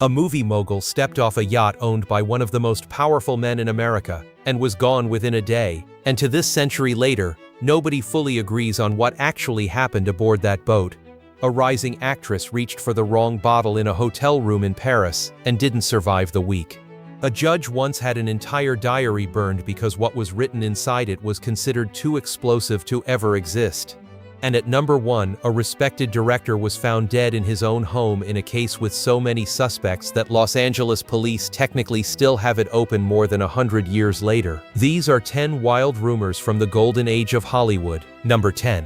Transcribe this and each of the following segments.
A movie mogul stepped off a yacht owned by one of the most powerful men in America and was gone within a day, and to this century later, nobody fully agrees on what actually happened aboard that boat. A rising actress reached for the wrong bottle in a hotel room in Paris and didn't survive the week. A judge once had an entire diary burned because what was written inside it was considered too explosive to ever exist. And at number 1, a respected director was found dead in his own home in a case with so many suspects that Los Angeles police technically still have it open more than 100 years later. These are 10 wild rumors from the golden age of Hollywood. Number 10.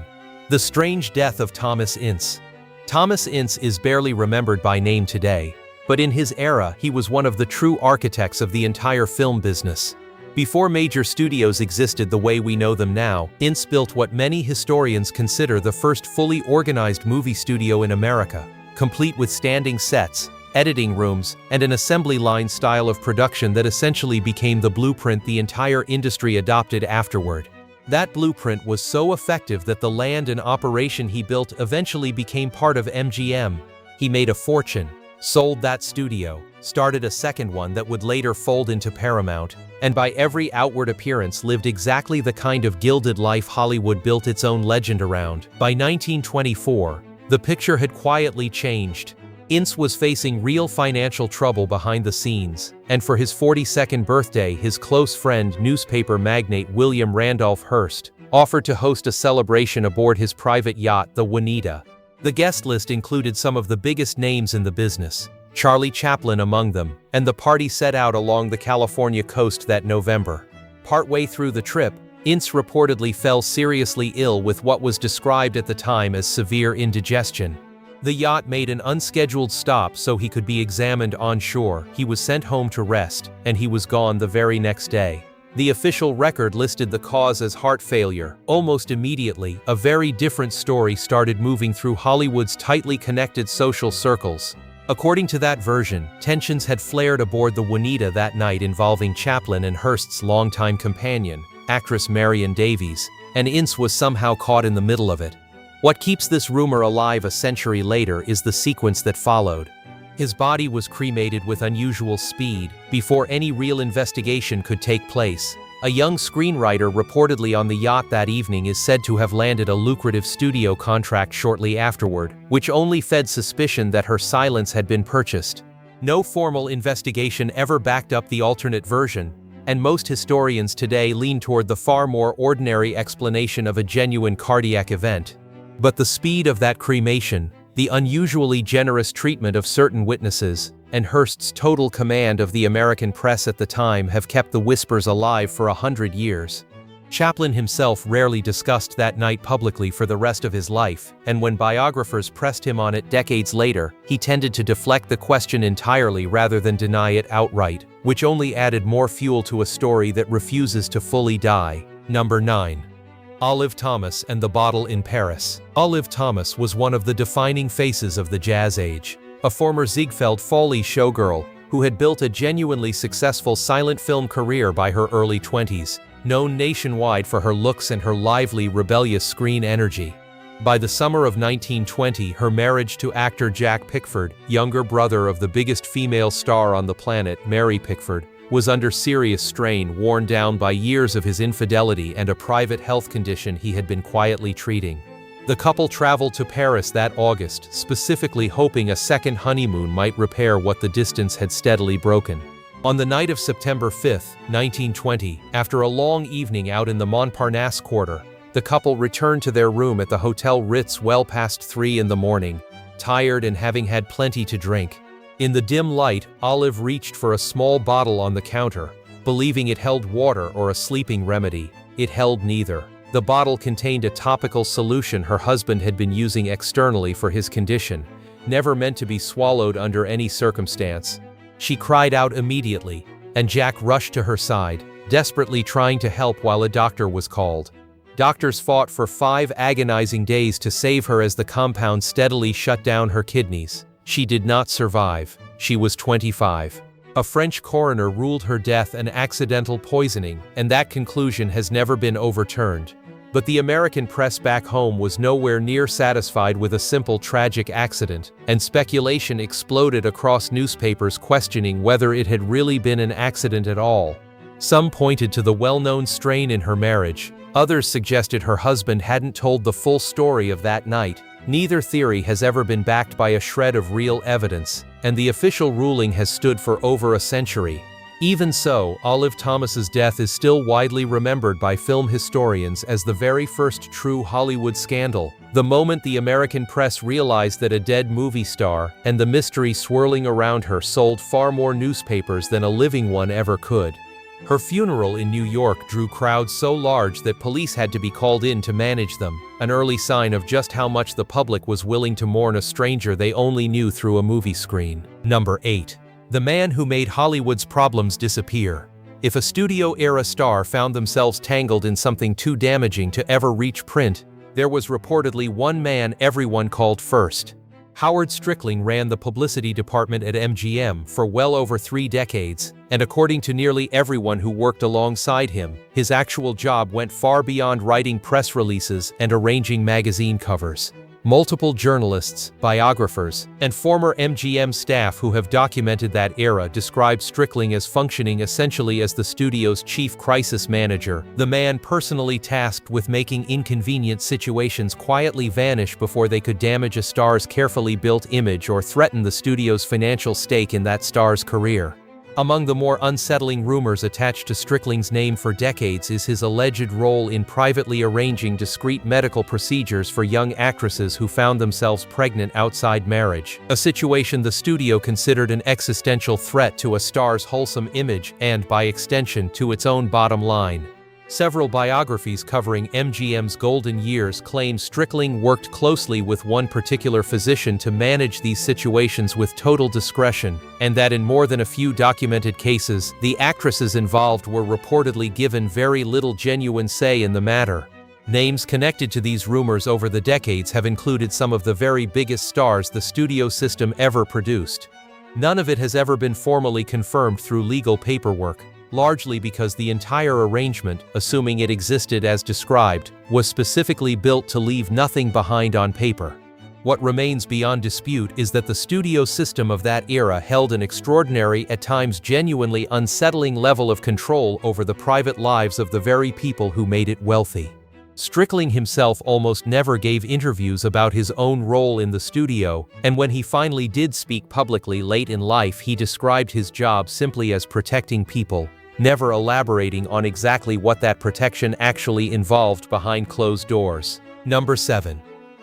The strange death of Thomas Ince. Thomas Ince is barely remembered by name today, but in his era he was one of the true architects of the entire film business. Before major studios existed the way we know them now, Ince built what many historians consider the first fully organized movie studio in America, complete with standing sets, editing rooms, and an assembly line style of production that essentially became the blueprint the entire industry adopted afterward. That blueprint was so effective that the land and operation he built eventually became part of MGM. He made a fortune, sold that studio, started a second one that would later fold into Paramount, and by every outward appearance lived exactly the kind of gilded life Hollywood built its own legend around. By 1924, the picture had quietly changed. Ince was facing real financial trouble behind the scenes, and for his 42nd birthday his close friend, newspaper magnate William Randolph Hearst, offered to host a celebration aboard his private yacht, the Juanita. The guest list included some of the biggest names in the business, Charlie Chaplin among them, and the party set out along the California coast that November. Partway through the trip, Ince reportedly fell seriously ill with what was described at the time as severe indigestion. The yacht made an unscheduled stop so he could be examined on shore. He was sent home to rest, and he was gone the very next day. The official record listed the cause as heart failure. Almost immediately, a very different story started moving through Hollywood's tightly connected social circles. According to that version, tensions had flared aboard the Juanita that night involving Chaplin and Hearst's longtime companion, actress Marion Davies, and Ince was somehow caught in the middle of it. What keeps this rumor alive a century later is the sequence that followed. His body was cremated with unusual speed, before any real investigation could take place. A young screenwriter reportedly on the yacht that evening is said to have landed a lucrative studio contract shortly afterward, which only fed suspicion that her silence had been purchased. No formal investigation ever backed up the alternate version, and most historians today lean toward the far more ordinary explanation of a genuine cardiac event. But the speed of that cremation, the unusually generous treatment of certain witnesses, and Hearst's total command of the American press at the time have kept the whispers alive for 100 years. Chaplin himself rarely discussed that night publicly for the rest of his life, and when biographers pressed him on it decades later, he tended to deflect the question entirely rather than deny it outright, which only added more fuel to a story that refuses to fully die. Number 9. Olive Thomas and the Bottle in Paris. Olive Thomas was one of the defining faces of the Jazz Age, a former Ziegfeld Foley showgirl who had built a genuinely successful silent film career by her early 20s, known nationwide for her looks and her lively, rebellious screen energy. By the summer of 1920, her marriage to actor Jack Pickford, younger brother of the biggest female star on the planet, Mary Pickford, was under serious strain, worn down by years of his infidelity and a private health condition he had been quietly treating. The couple traveled to Paris that August, specifically hoping a second honeymoon might repair what the distance had steadily broken. On the night of September 5, 1920, after a long evening out in the Montparnasse quarter, the couple returned to their room at the Hotel Ritz well past 3 in the morning, tired and having had plenty to drink. In the dim light, Olive reached for a small bottle on the counter, believing it held water or a sleeping remedy. It held neither. The bottle contained a topical solution her husband had been using externally for his condition, never meant to be swallowed under any circumstance. She cried out immediately, and Jack rushed to her side, desperately trying to help while a doctor was called. Doctors fought for 5 agonizing days to save her as the compound steadily shut down her kidneys. She did not survive. She was 25. A French coroner ruled her death an accidental poisoning, and that conclusion has never been overturned. But the American press back home was nowhere near satisfied with a simple tragic accident, and speculation exploded across newspapers questioning whether it had really been an accident at all. Some pointed to the well-known strain in her marriage. Others suggested her husband hadn't told the full story of that night. Neither theory has ever been backed by a shred of real evidence, and the official ruling has stood for over a century. Even so, Olive Thomas's death is still widely remembered by film historians as the very first true Hollywood scandal, the moment the American press realized that a dead movie star and the mystery swirling around her sold far more newspapers than a living one ever could. Her funeral in New York drew crowds so large that police had to be called in to manage them, an early sign of just how much the public was willing to mourn a stranger they only knew through a movie screen. Number 8. The man who made Hollywood's problems disappear. If a studio-era star found themselves tangled in something too damaging to ever reach print, there was reportedly one man everyone called first. Howard Strickling ran the publicity department at MGM for well over 3 decades, and according to nearly everyone who worked alongside him, his actual job went far beyond writing press releases and arranging magazine covers. Multiple journalists, biographers, and former MGM staff who have documented that era describe Strickling as functioning essentially as the studio's chief crisis manager, the man personally tasked with making inconvenient situations quietly vanish before they could damage a star's carefully built image or threaten the studio's financial stake in that star's career. Among the more unsettling rumors attached to Strickling's name for decades is his alleged role in privately arranging discreet medical procedures for young actresses who found themselves pregnant outside marriage, a situation the studio considered an existential threat to a star's wholesome image and, by extension, to its own bottom line. Several biographies covering MGM's golden years claim Strickling worked closely with one particular physician to manage these situations with total discretion, and that in more than a few documented cases, the actresses involved were reportedly given very little genuine say in the matter. Names connected to these rumors over the decades have included some of the very biggest stars the studio system ever produced. None of it has ever been formally confirmed through legal paperwork, largely because the entire arrangement, assuming it existed as described, was specifically built to leave nothing behind on paper. What remains beyond dispute is that the studio system of that era held an extraordinary, at times genuinely unsettling level of control over the private lives of the very people who made it wealthy. Strickling himself almost never gave interviews about his own role in the studio, and when he finally did speak publicly late in life, he described his job simply as protecting people, never elaborating on exactly what that protection actually involved behind closed doors. Number 7.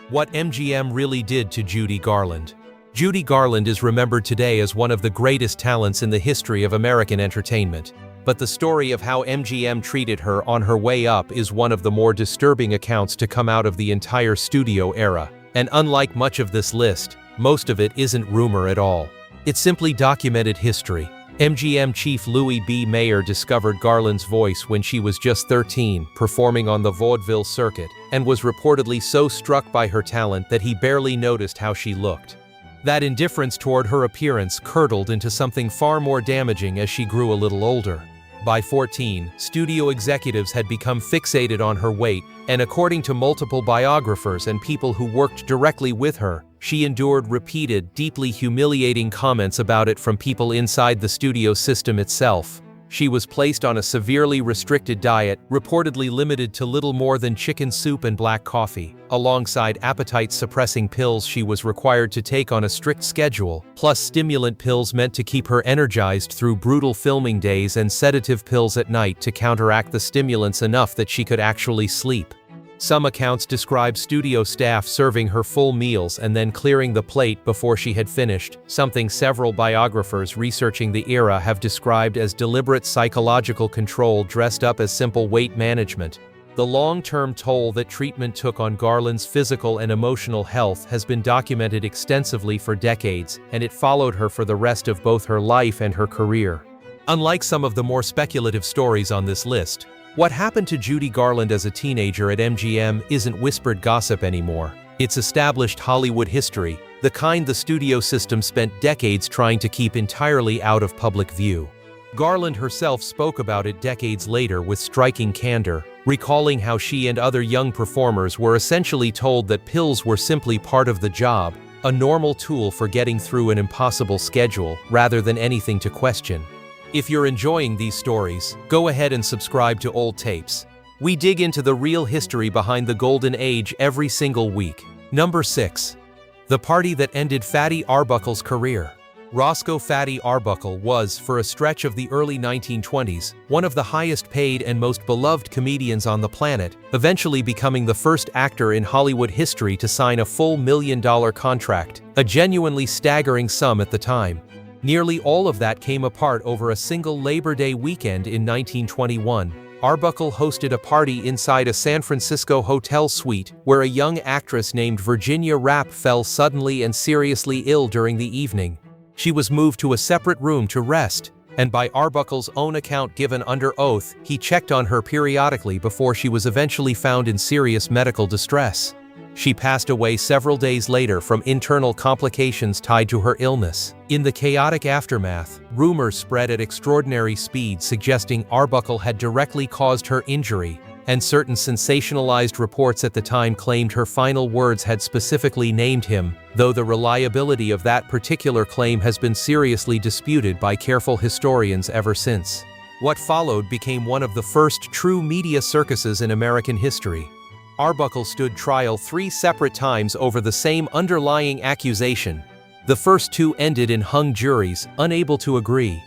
What MGM really did to Judy Garland. Judy Garland is remembered today as one of the greatest talents in the history of American entertainment. But the story of how MGM treated her on her way up is one of the more disturbing accounts to come out of the entire studio era. And unlike much of this list, most of it isn't rumor at all. It's simply documented history. MGM chief Louis B. Mayer discovered Garland's voice when she was just 13, performing on the vaudeville circuit, and was reportedly so struck by her talent that he barely noticed how she looked. That indifference toward her appearance curdled into something far more damaging as she grew a little older. By 14, studio executives had become fixated on her weight, and according to multiple biographers and people who worked directly with her, she endured repeated, deeply humiliating comments about it from people inside the studio system itself. She was placed on a severely restricted diet, reportedly limited to little more than chicken soup and black coffee. Alongside appetite-suppressing pills she was required to take on a strict schedule, plus stimulant pills meant to keep her energized through brutal filming days and sedative pills at night to counteract the stimulants enough that she could actually sleep. Some accounts describe studio staff serving her full meals and then clearing the plate before she had finished, something several biographers researching the era have described as deliberate psychological control dressed up as simple weight management. The long-term toll that treatment took on Garland's physical and emotional health has been documented extensively for decades, and it followed her for the rest of both her life and her career. Unlike some of the more speculative stories on this list, what happened to Judy Garland as a teenager at MGM isn't whispered gossip anymore. It's established Hollywood history, the kind the studio system spent decades trying to keep entirely out of public view. Garland herself spoke about it decades later with striking candor, recalling how she and other young performers were essentially told that pills were simply part of the job, a normal tool for getting through an impossible schedule, rather than anything to question. If you're enjoying these stories, go ahead and subscribe to Old Tapes. We dig into the real history behind the Golden Age every single week. Number 6. The party that ended Fatty Arbuckle's career. Roscoe Fatty Arbuckle was, for a stretch of the early 1920s, one of the highest paid and most beloved comedians on the planet, eventually becoming the first actor in Hollywood history to sign a full $1 million contract, a genuinely staggering sum at the time. Nearly all of that came apart over a single Labor Day weekend in 1921. Arbuckle hosted a party inside a San Francisco hotel suite where a young actress named Virginia Rappe fell suddenly and seriously ill during the evening. She was moved to a separate room to rest, and by Arbuckle's own account given under oath, he checked on her periodically before she was eventually found in serious medical distress. She passed away several days later from internal complications tied to her illness. In the chaotic aftermath, rumors spread at extraordinary speed suggesting Arbuckle had directly caused her injury, and certain sensationalized reports at the time claimed her final words had specifically named him, though the reliability of that particular claim has been seriously disputed by careful historians ever since. What followed became one of the first true media circuses in American history. Arbuckle stood trial 3 separate times over the same underlying accusation. The first 2 ended in hung juries, unable to agree.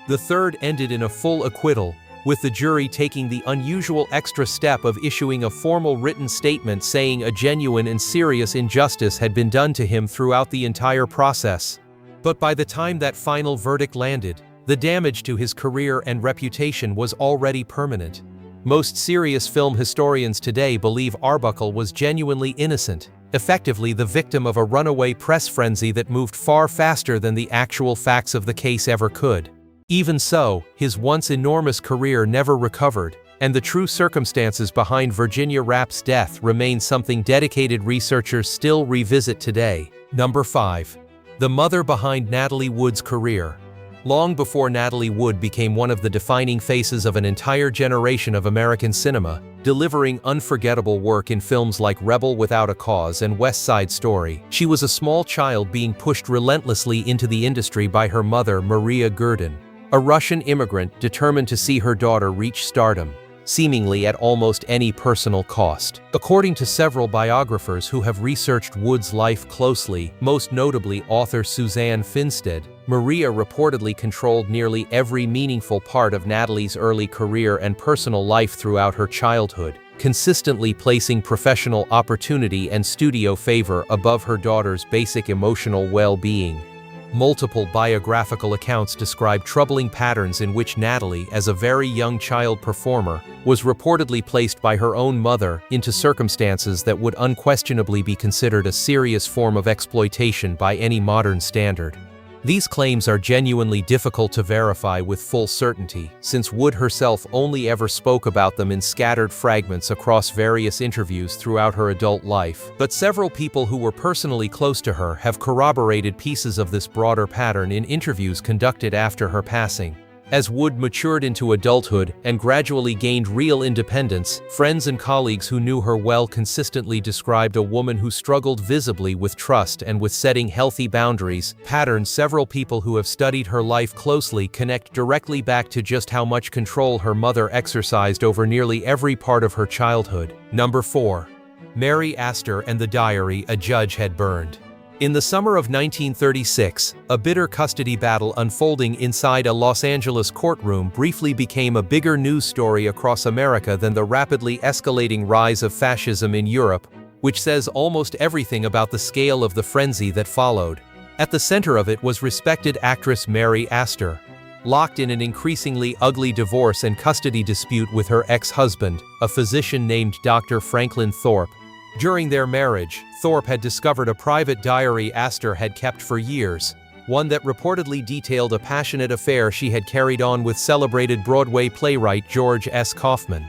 The third ended in a full acquittal, with the jury taking the unusual extra step of issuing a formal written statement saying a genuine and serious injustice had been done to him throughout the entire process. But by the time that final verdict landed, the damage to his career and reputation was already permanent. Most serious film historians today believe Arbuckle was genuinely innocent, effectively the victim of a runaway press frenzy that moved far faster than the actual facts of the case ever could. Even so, his once enormous career never recovered, and the true circumstances behind Virginia Rappe's death remain something dedicated researchers still revisit today. Number 5. The mother behind Natalie Wood's career. Long before Natalie Wood became one of the defining faces of an entire generation of American cinema, delivering unforgettable work in films like Rebel Without a Cause and West Side Story, she was a small child being pushed relentlessly into the industry by her mother, Maria Gurdon, a Russian immigrant determined to see her daughter reach stardom, seemingly at almost any personal cost. According to several biographers who have researched Wood's life closely, most notably author Suzanne Finstead, Maria reportedly controlled nearly every meaningful part of Natalie's early career and personal life throughout her childhood, consistently placing professional opportunity and studio favor above her daughter's basic emotional well-being. Multiple biographical accounts describe troubling patterns in which Natalie, as a very young child performer, was reportedly placed by her own mother into circumstances that would unquestionably be considered a serious form of exploitation by any modern standard. These claims are genuinely difficult to verify with full certainty, since Wood herself only ever spoke about them in scattered fragments across various interviews throughout her adult life. But several people who were personally close to her have corroborated pieces of this broader pattern in interviews conducted after her passing. As Wood matured into adulthood and gradually gained real independence, friends and colleagues who knew her well consistently described a woman who struggled visibly with trust and with setting healthy boundaries, patterns several people who have studied her life closely connect directly back to just how much control her mother exercised over nearly every part of her childhood. Number 4. Mary Astor and the diary a judge had burned. In the summer of 1936, a bitter custody battle unfolding inside a Los Angeles courtroom briefly became a bigger news story across America than the rapidly escalating rise of fascism in Europe, which says almost everything about the scale of the frenzy that followed. At the center of it was respected actress Mary Astor, locked in an increasingly ugly divorce and custody dispute with her ex-husband, a physician named Dr. Franklin Thorpe. During their marriage, Thorpe had discovered a private diary Astor had kept for years, one that reportedly detailed a passionate affair she had carried on with celebrated Broadway playwright George S. Kaufman.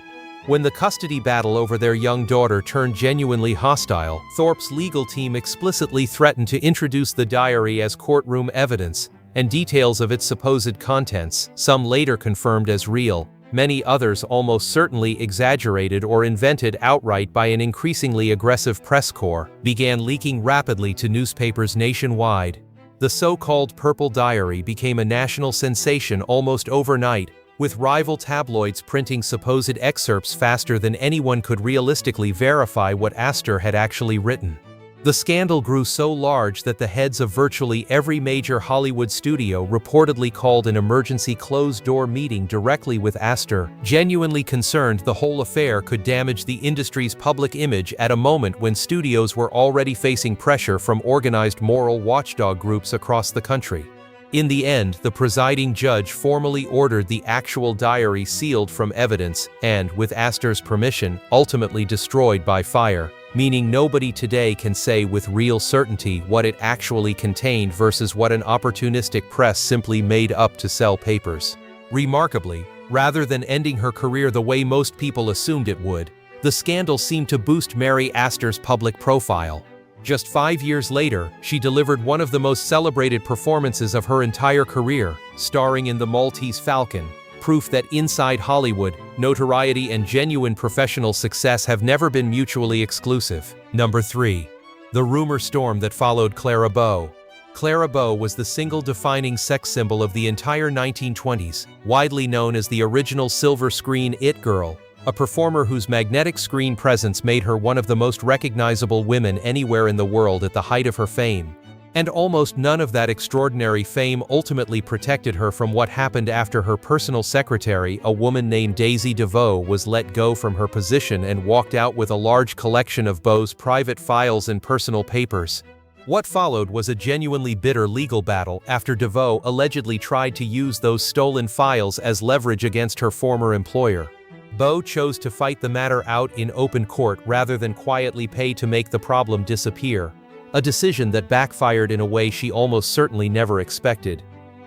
When the custody battle over their young daughter turned genuinely hostile, Thorpe's legal team explicitly threatened to introduce the diary as courtroom evidence, and details of its supposed contents, some later confirmed as real, many others almost certainly exaggerated or invented outright by an increasingly aggressive press corps, began leaking rapidly to newspapers nationwide. The so-called Purple Diary became a national sensation almost overnight, with rival tabloids printing supposed excerpts faster than anyone could realistically verify what Astor had actually written. The scandal grew so large that the heads of virtually every major Hollywood studio reportedly called an emergency closed-door meeting directly with Astor, genuinely concerned the whole affair could damage the industry's public image at a moment when studios were already facing pressure from organized moral watchdog groups across the country. In the end, the presiding judge formally ordered the actual diary sealed from evidence and, with Astor's permission, ultimately destroyed by fire, meaning nobody today can say with real certainty what it actually contained versus what an opportunistic press simply made up to sell papers. Remarkably, rather than ending her career the way most people assumed it would, the scandal seemed to boost Mary Astor's public profile. Just 5 years later, she delivered one of the most celebrated performances of her entire career, starring in The Maltese Falcon, proof that inside Hollywood, notoriety and genuine professional success have never been mutually exclusive. Number 3. The rumor storm that followed Clara Bow. Clara Bow was the single defining sex symbol of the entire 1920s, widely known as the original silver screen it girl, a performer whose magnetic screen presence made her one of the most recognizable women anywhere in the world at the height of her fame. And almost none of that extraordinary fame ultimately protected her from what happened after her personal secretary, a woman named Daisy DeVoe, was let go from her position and walked out with a large collection of Bow's private files and personal papers. What followed was a genuinely bitter legal battle after DeVoe allegedly tried to use those stolen files as leverage against her former employer. Bow chose to fight the matter out in open court rather than quietly pay to make the problem disappear, a decision that backfired in a way she almost certainly never expected.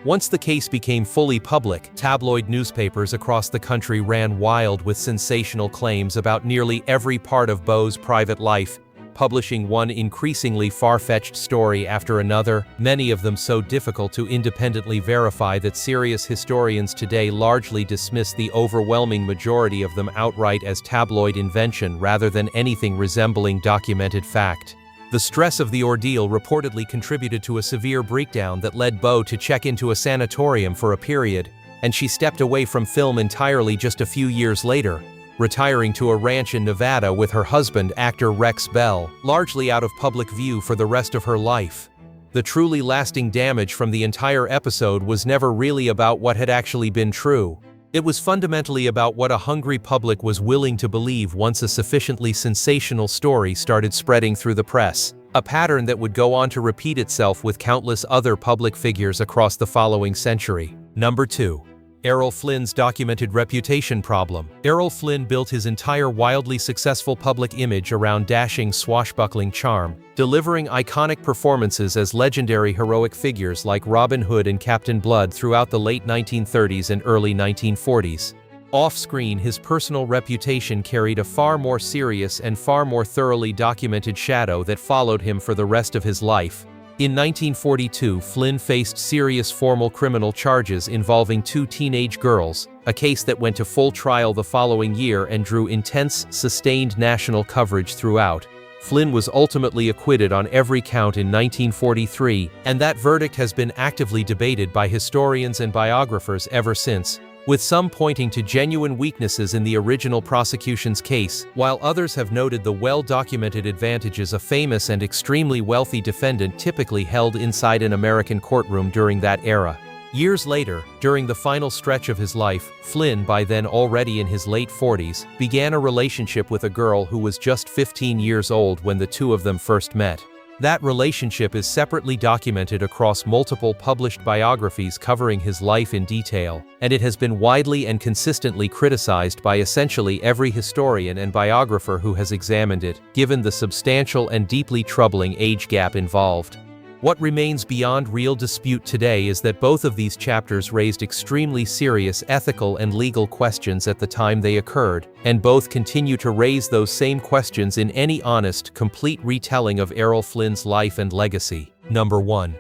Once the case became fully public, tabloid newspapers across the country ran wild with sensational claims about nearly every part of Bow's private life, publishing one increasingly far-fetched story after another, many of them so difficult to independently verify that serious historians today largely dismiss the overwhelming majority of them outright as tabloid invention rather than anything resembling documented fact. The stress of the ordeal reportedly contributed to a severe breakdown that led Bow to check into a sanatorium for a period, and she stepped away from film entirely just a few years later, retiring to a ranch in Nevada with her husband, actor Rex Bell, largely out of public view for the rest of her life. The truly lasting damage from the entire episode was never really about what had actually been true. It was fundamentally about what a hungry public was willing to believe once a sufficiently sensational story started spreading through the press, a pattern that would go on to repeat itself with countless other public figures across the following century. Number 2. Errol Flynn's documented reputation problem. Errol Flynn built his entire wildly successful public image around dashing, swashbuckling charm, delivering iconic performances as legendary heroic figures like Robin Hood and Captain Blood throughout the late 1930s and early 1940s. Off-screen, his personal reputation carried a far more serious and far more thoroughly documented shadow that followed him for the rest of his life. In 1942, Flynn faced serious formal criminal charges involving 2 teenage girls, a case that went to full trial the following year and drew intense, sustained national coverage throughout. Flynn was ultimately acquitted on every count in 1943, and that verdict has been actively debated by historians and biographers ever since, with some pointing to genuine weaknesses in the original prosecution's case, while others have noted the well-documented advantages a famous and extremely wealthy defendant typically held inside an American courtroom during that era. Years later, during the final stretch of his life, Flynn, by then already in his late 40s, began a relationship with a girl who was just 15 years old when the two of them first met. That relationship is separately documented across multiple published biographies covering his life in detail, and it has been widely and consistently criticized by essentially every historian and biographer who has examined it, given the substantial and deeply troubling age gap involved. What remains beyond real dispute today is that both of these chapters raised extremely serious ethical and legal questions at the time they occurred, and both continue to raise those same questions in any honest, complete retelling of Errol Flynn's life and legacy. Number 1.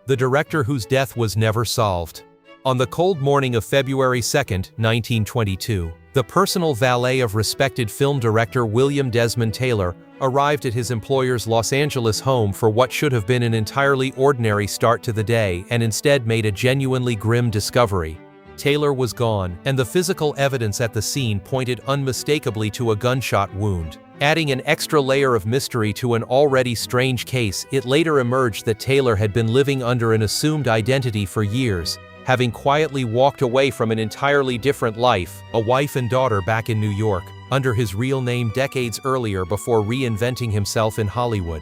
The director whose death was never solved. On the cold morning of February 2, 1922, the personal valet of respected film director William Desmond Taylor arrived at his employer's Los Angeles home for what should have been an entirely ordinary start to the day and instead made a genuinely grim discovery. Taylor was gone, and the physical evidence at the scene pointed unmistakably to a gunshot wound. Adding an extra layer of mystery to an already strange case, it later emerged that Taylor had been living under an assumed identity for years, having quietly walked away from an entirely different life, a wife and daughter back in New York, under his real name decades earlier before reinventing himself in Hollywood.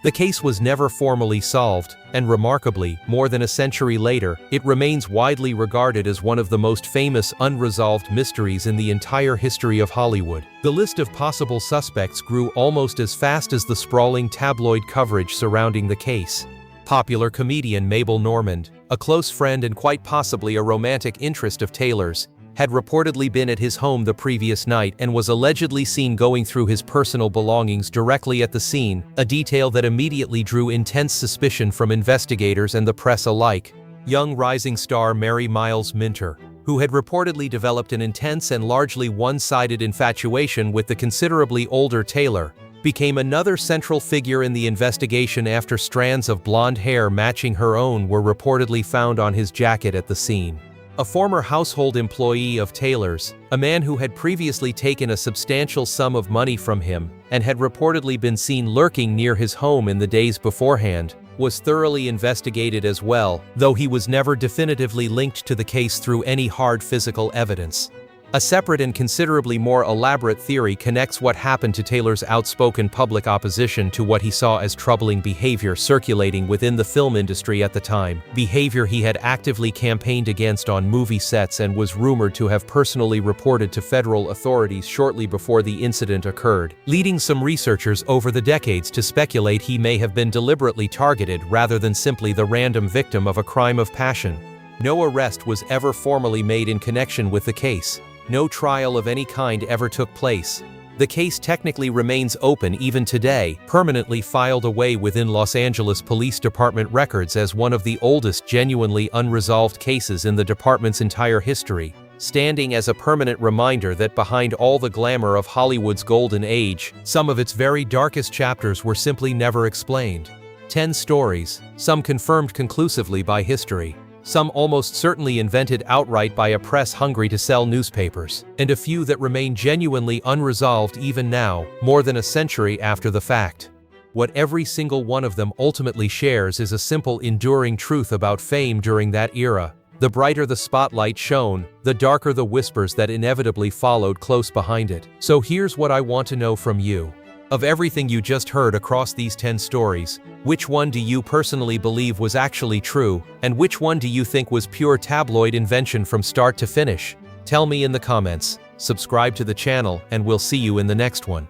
The case was never formally solved, and remarkably, more than a century later, it remains widely regarded as one of the most famous unresolved mysteries in the entire history of Hollywood. The list of possible suspects grew almost as fast as the sprawling tabloid coverage surrounding the case. Popular comedian Mabel Normand, a close friend and quite possibly a romantic interest of Taylor's, had reportedly been at his home the previous night and was allegedly seen going through his personal belongings directly at the scene, a detail that immediately drew intense suspicion from investigators and the press alike. Young rising star Mary Miles Minter, who had reportedly developed an intense and largely one-sided infatuation with the considerably older Taylor, became another central figure in the investigation after strands of blonde hair matching her own were reportedly found on his jacket at the scene. A former household employee of Taylor's, a man who had previously taken a substantial sum of money from him and had reportedly been seen lurking near his home in the days beforehand, was thoroughly investigated as well, though he was never definitively linked to the case through any hard physical evidence. A separate and considerably more elaborate theory connects what happened to Taylor's outspoken public opposition to what he saw as troubling behavior circulating within the film industry at the time, behavior he had actively campaigned against on movie sets and was rumored to have personally reported to federal authorities shortly before the incident occurred, leading some researchers over the decades to speculate he may have been deliberately targeted rather than simply the random victim of a crime of passion. No arrest was ever formally made in connection with the case. No trial of any kind ever took place. The case technically remains open even today, permanently filed away within Los Angeles Police Department records as one of the oldest genuinely unresolved cases in the department's entire history, standing as a permanent reminder that behind all the glamour of Hollywood's golden age, some of its very darkest chapters were simply never explained. 10 stories, some confirmed conclusively by history, some almost certainly invented outright by a press hungry to sell newspapers, and a few that remain genuinely unresolved even now, more than a century after the fact. What every single one of them ultimately shares is a simple enduring truth about fame during that era. The brighter the spotlight shone, the darker the whispers that inevitably followed close behind it. So here's what I want to know from you. Of everything you just heard across these 10 stories, which one do you personally believe was actually true, and which one do you think was pure tabloid invention from start to finish? Tell me in the comments. Subscribe to the channel, and we'll see you in the next one.